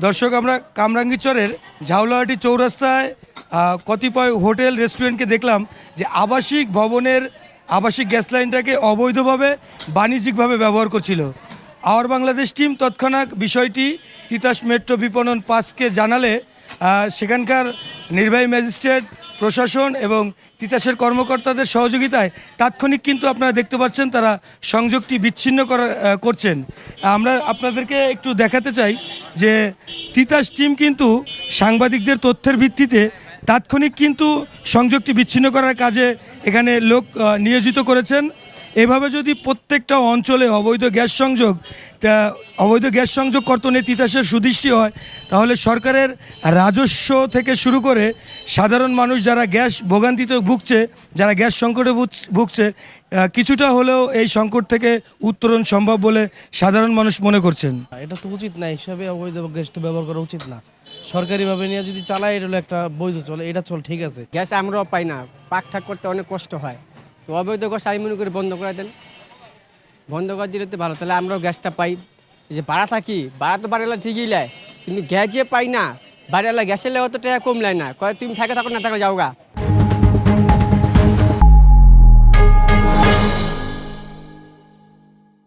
দর্শক, আমরা কামরাঙ্গীরচরের ঝাউলাহাটি চৌরাস্তায় কতিপয় হোটেল রেস্টুরেন্টকে দেখলাম যে আবাসিক ভবনের আবাসিক গ্যাস লাইনটাকে অবৈধভাবে বাণিজ্যিকভাবে ব্যবহার করছিল। আওয়ার বাংলাদেশ টিম তৎক্ষণাৎ বিষয়টি তিতাস মেট্রো বিপণন 5কে জানালে সেখানকার নির্বাহী ম্যাজিস্ট্রেট, প্রশাসন এবং তিতাসের কর্মকর্তাদের সহযোগিতায় তাৎক্ষণিক কিন্তু আপনারা দেখতে পাচ্ছেন তারা সংযোগটি বিচ্ছিন্ন করছেন। আমরা আপনাদেরকে একটু দেখাতে চাই যে তিতাস টিম কিন্তু সাংবাদিকদের তথ্যের ভিত্তিতে তাৎক্ষণিক কিন্তু সংযোগটি বিচ্ছিন্ন করার কাজে এখানে লোক নিয়োজিত করেছেন। এভাবে যদি প্রত্যেকটা অঞ্চলে অবৈধ গ্যাস সংযোগ কর্তনে তিতাসের সুদৃষ্টি হয়, তাহলে সরকারের রাজস্ব থেকে শুরু করে সাধারণ মানুষ যারা গ্যাস ভোগান্তিতে ভুগছে, যারা গ্যাস সংকটে ভুগছে, কিছুটা হলেও এই সংকট থেকে উত্তরণ সম্ভব বলে সাধারণ মানুষ মনে করছেন। এটা তো উচিত না, হিসাবে অবৈধ গ্যাস তো ব্যবহার করা উচিত না। সরকারিভাবে নিয়ে যদি চালায় এটা হলো একটা বৈধ চলে, এটা চল ঠিক আছে। গ্যাস আমরাও পাই না, পাক ঠাক করতে অনেক কষ্ট হয়। তো অবৈধ গ্যাস আমি মনে করি বন্ধ করে দেন, বন্ধ করে দিলে তো ভালো, তাহলে আমরাও গ্যাসটা পাই। যে ভাড়া থাকি, ভাড়া তো বাড়িওয়ালা ঠিকই নেয়, কিন্তু গ্যাস যে পাই না, বাড়িওয়ালা গ্যাসের লেগে অত টাকা কম নেয় না, কয় তুমি থাকে থাকো না থাকো যাও গা।